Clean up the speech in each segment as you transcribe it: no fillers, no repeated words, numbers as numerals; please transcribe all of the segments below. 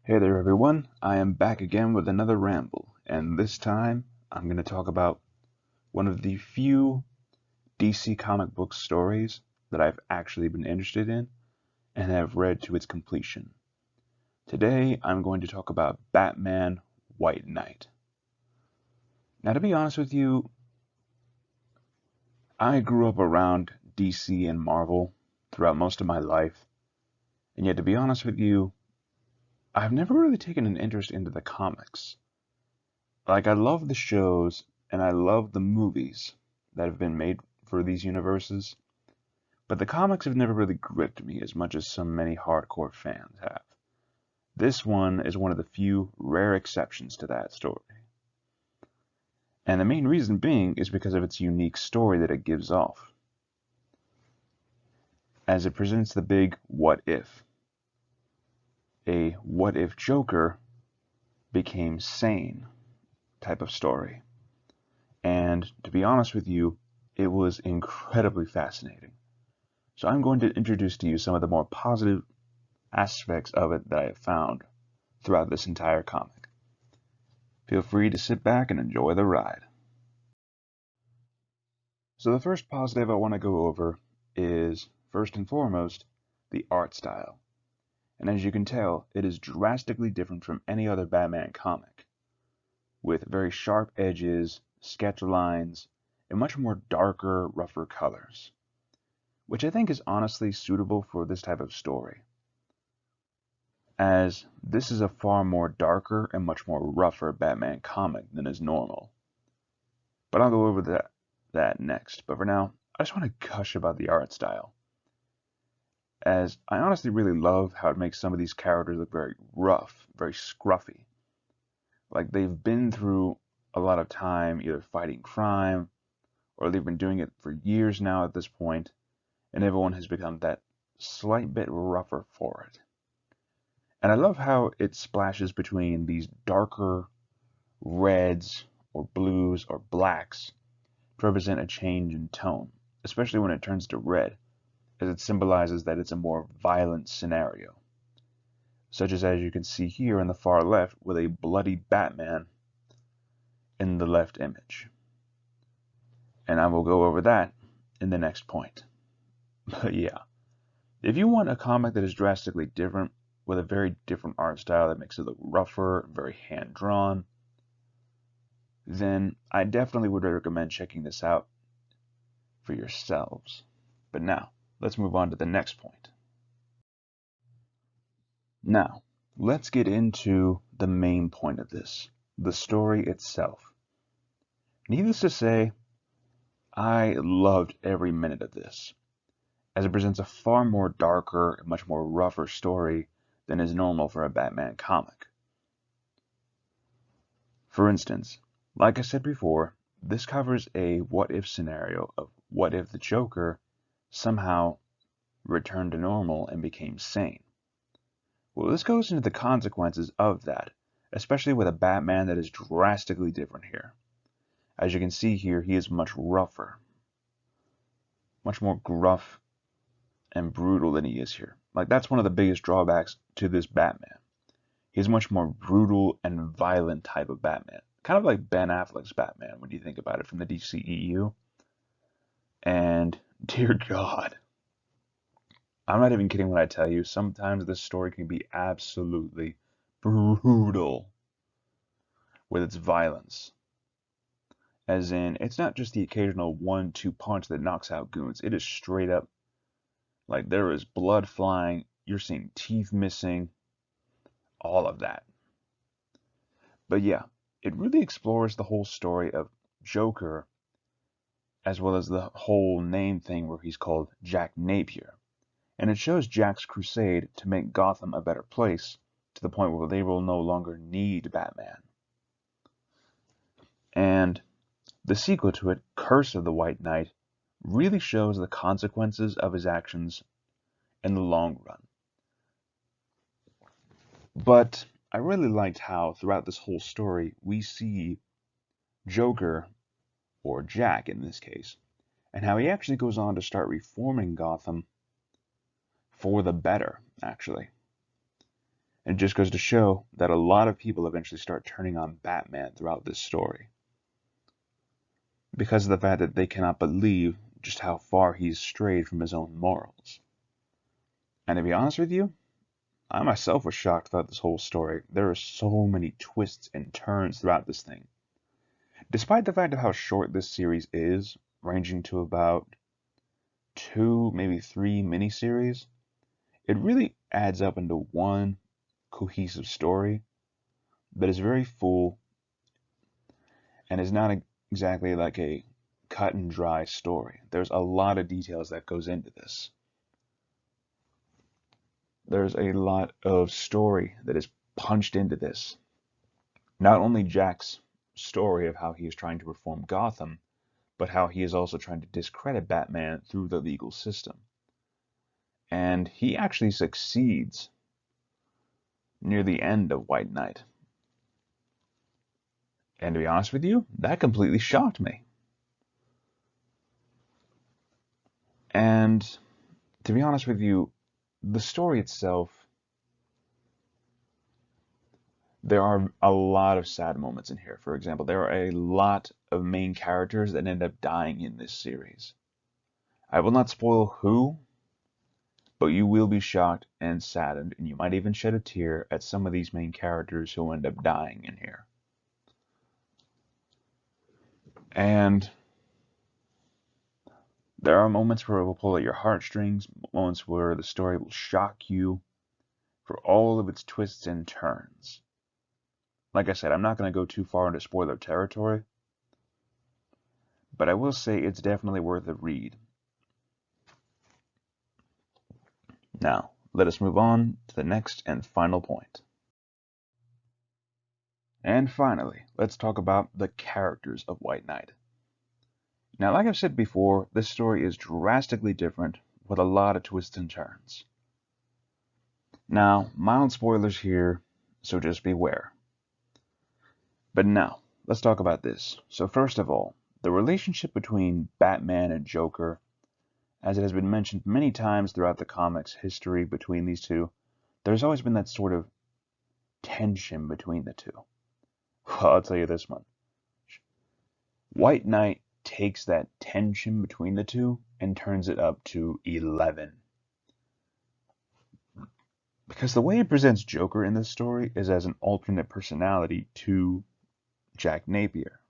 Hey there everyone, I am back again with another ramble, and this time I'm going to talk about one of the few DC comic book stories that I've actually been interested in and have read to its completion. Today I'm going to talk about Batman White Knight. Now to be honest with you, I grew up around DC and Marvel throughout most of my life, and yet to be honest with you, I've never really taken an interest into the comics. Like, I love the shows and I love the movies that have been made for these universes, but the comics have never really gripped me as much as some many hardcore fans have. This one is one of the few rare exceptions to that story. And the main reason being is because of its unique story that it gives off, as it presents the big what if. A what if Joker became sane type of story. And to be honest with you, it was incredibly fascinating. So I'm going to introduce to you some of the more positive aspects of it that I have found throughout this entire comic. Feel free to sit back and enjoy the ride. So the first positive I want to go over is, first and foremost, the art style. And as you can tell, it is drastically different from any other Batman comic, with very sharp edges, sketch lines, and much more darker, rougher colors, which I think is honestly suitable for this type of story, as this is a far more darker and much more rougher Batman comic than is normal. But I'll go over that next. But for now, I just want to gush about the art style, as I honestly really love how it makes some of these characters look very rough, very scruffy. Like they've been through a lot of time either fighting crime, or they've been doing it for years now at this point, and everyone has become that slight bit rougher for it. And I love how it splashes between these darker reds or blues or blacks to represent a change in tone, especially when it turns to red, as it symbolizes that it's a more violent scenario, such as you can see here in the far left with a bloody Batman in the left image. And I will go over that in the next point. But yeah, if you want a comic that is drastically different, with a very different art style that makes it look rougher, very hand-drawn, then I definitely would recommend checking this out for yourselves. But now, let's move on to the next point. Now, let's get into the main point of this, the story itself. Needless to say, I loved every minute of this, as it presents a far more darker and much more rougher story than is normal for a Batman comic. For instance, like I said before, this covers a what-if scenario of what if the Joker somehow returned to normal and became sane. Well, this goes into the consequences of that, especially with a Batman that is drastically different here. As you can see here, he is much rougher, much more gruff and brutal than he is here. Like, that's one of the biggest drawbacks to this Batman. He's a much more brutal and violent type of Batman. Kind of like Ben Affleck's Batman when you think about it from the DCEU. And dear God, I'm not even kidding when I tell you, sometimes this story can be absolutely brutal with its violence. As in, it's not just the occasional 1-2 punch that knocks out goons. It is straight up, like there is blood flying, you're seeing teeth missing, all of that. But yeah, it really explores the whole story of Joker, as well as the whole name thing where he's called Jack Napier. And it shows Jack's crusade to make Gotham a better place, to the point where they will no longer need Batman. And the sequel to it, Curse of the White Knight, really shows the consequences of his actions in the long run. But I really liked how throughout this whole story we see Joker, or Jack in this case, and how he actually goes on to start reforming Gotham for the better, actually. And it just goes to show that a lot of people eventually start turning on Batman throughout this story because of the fact that they cannot believe just how far he's strayed from his own morals. And to be honest with you, I myself was shocked throughout this whole story. There are so many twists and turns throughout this thing. Despite the fact of how short this series is, ranging to about 2, maybe 3 miniseries, it really adds up into one cohesive story that is very full and is not exactly like a cut and dry story. There's a lot of details that goes into this. There's a lot of story that is punched into this. Not only Jack's story of how he is trying to reform Gotham, but how he is also trying to discredit Batman through the legal system. And he actually succeeds near the end of White Knight. And to be honest with you, that completely shocked me. And to be honest with you, the story itself, there are a lot of sad moments in here. For example, there are a lot of main characters that end up dying in this series. I will not spoil who, but you will be shocked and saddened, and you might even shed a tear at some of these main characters who end up dying in here. And there are moments where it will pull at your heartstrings, moments where the story will shock you for all of its twists and turns. Like I said, I'm not going to go too far into spoiler territory, but I will say it's definitely worth a read. Now, let us move on to the next and final point. And finally, let's talk about the characters of White Knight. Now, like I've said before, this story is drastically different with a lot of twists and turns. Now, mild spoilers here, so just beware. But now, let's talk about this. So first of all, the relationship between Batman and Joker, as it has been mentioned many times throughout the comics history between these two, there's always been that sort of tension between the two. Well, I'll tell you this much. White Knight takes that tension between the two and turns it up to 11. Because the way it presents Joker in this story is as an alternate personality to Jack Napier.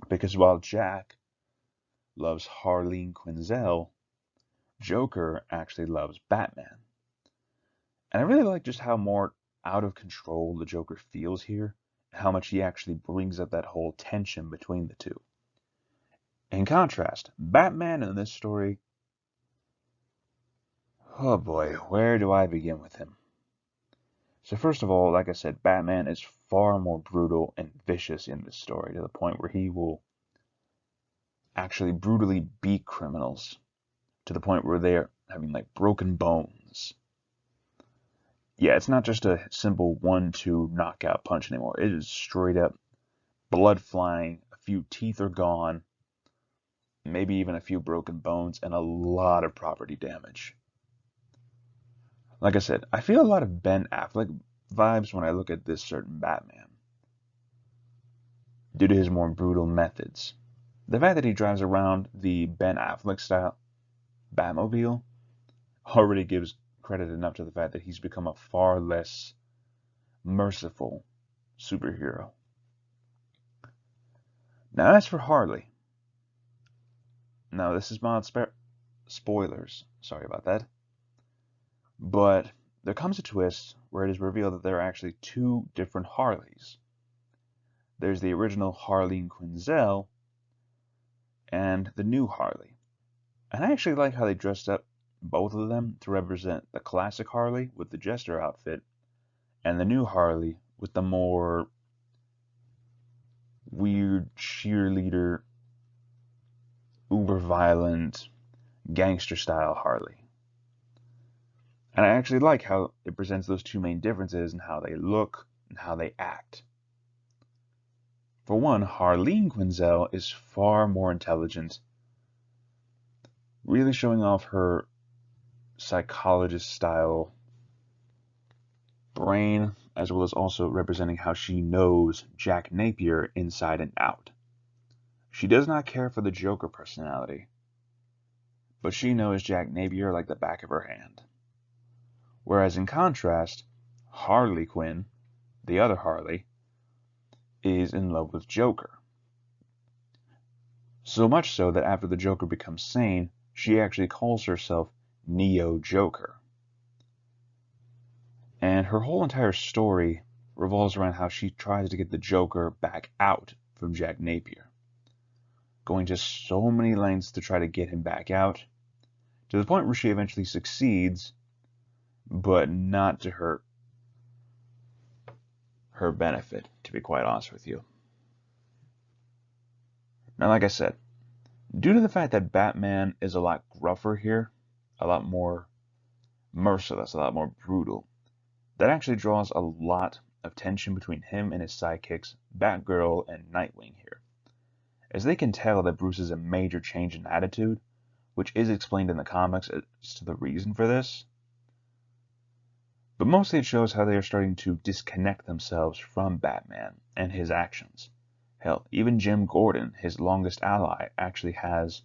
Because while Jack loves Harleen Quinzel, Joker actually loves Batman. And I really like just how more out of control the Joker feels here, and how much he actually brings up that whole tension between the two. In contrast, Batman in this story, oh boy, where do I begin with him? So first of all, like I said, Batman is far more brutal and vicious in this story, to the point where he will actually brutally beat criminals, to the point where they're having like broken bones. Yeah, it's not just a simple 1-2 knockout punch anymore. It is straight up blood flying, a few teeth are gone, maybe even a few broken bones, and a lot of property damage. Like I said, I feel a lot of Ben Affleck vibes when I look at this certain Batman, due to his more brutal methods. The fact that he drives around the Ben Affleck style Batmobile already gives credit enough to the fact that he's become a far less merciful superhero. Now, as for Harley, now this is mild spoilers, sorry about that, but there comes a twist where it is revealed that there are actually two different Harleys. There's the original Harleen Quinzel and the new Harley. And I actually like how they dressed up both of them to represent the classic Harley with the jester outfit and the new Harley with the more weird cheerleader, uber violent, gangster style Harley. And I actually like how it presents those two main differences in how they look and how they act. For one, Harleen Quinzel is far more intelligent, really showing off her psychologist style brain, as well as also representing how she knows Jack Napier inside and out. She does not care for the Joker personality, but she knows Jack Napier like the back of her hand. Whereas in contrast, Harley Quinn, the other Harley, is in love with Joker. So much so that after the Joker becomes sane, she actually calls herself Neo Joker. And her whole entire story revolves around how she tries to get the Joker back out from Jack Napier, going to so many lengths to try to get him back out, to the point where she eventually succeeds, but not to her benefit, to be quite honest with you. Now, like I said, due to the fact that Batman is a lot gruffer here, a lot more merciless, a lot more brutal, that actually draws a lot of tension between him and his sidekicks, Batgirl and Nightwing here, as they can tell that Bruce is a major change in attitude, which is explained in the comics as to the reason for this. But mostly it shows how they are starting to disconnect themselves from Batman and his actions. Hell, even Jim Gordon, his longest ally, actually has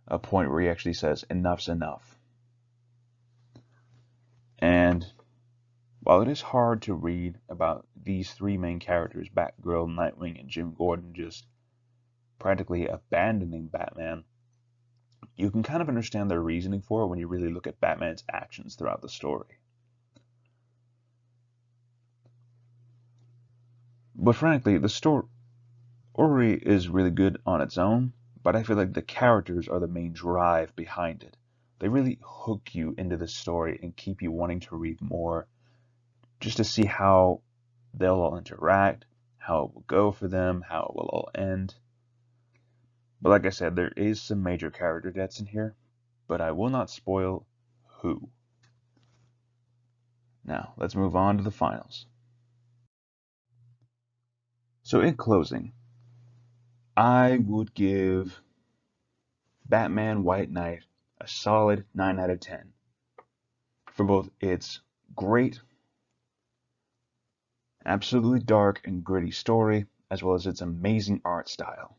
a point where he actually says, "Enough's enough." And while it is hard to read about these three main characters, Batgirl, Nightwing, and Jim Gordon, just practically abandoning Batman, you can kind of understand their reasoning for it when you really look at Batman's actions throughout the story. But frankly, the story is really good on its own, but I feel like the characters are the main drive behind it. They really hook you into the story and keep you wanting to read more, just to see how they'll all interact, how it will go for them, how it will all end. But like I said, there is some major character deaths in here, but I will not spoil who. Now, let's move on to the finals. So in closing, I would give Batman White Knight a solid 9 out of 10 for both its great, absolutely dark and gritty story, as well as its amazing art style.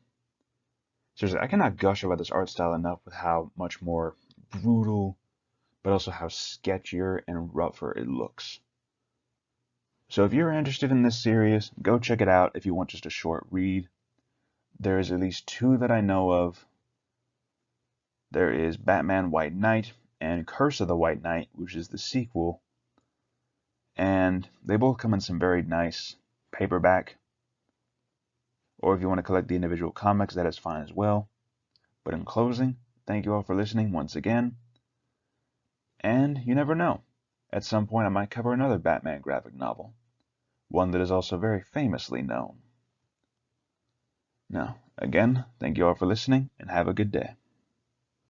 Seriously, I cannot gush about this art style enough with how much more brutal, but also how sketchier and rougher it looks. So if you're interested in this series, go check it out if you want just a short read. There is at least two that I know of. There is Batman White Knight and Curse of the White Knight, which is the sequel. And they both come in some very nice paperback. Or if you want to collect the individual comics, that is fine as well. But in closing, thank you all for listening once again. And you never know. At some point I might cover another Batman graphic novel. One that is also very famously known. Now, again, thank you all for listening and have a good day.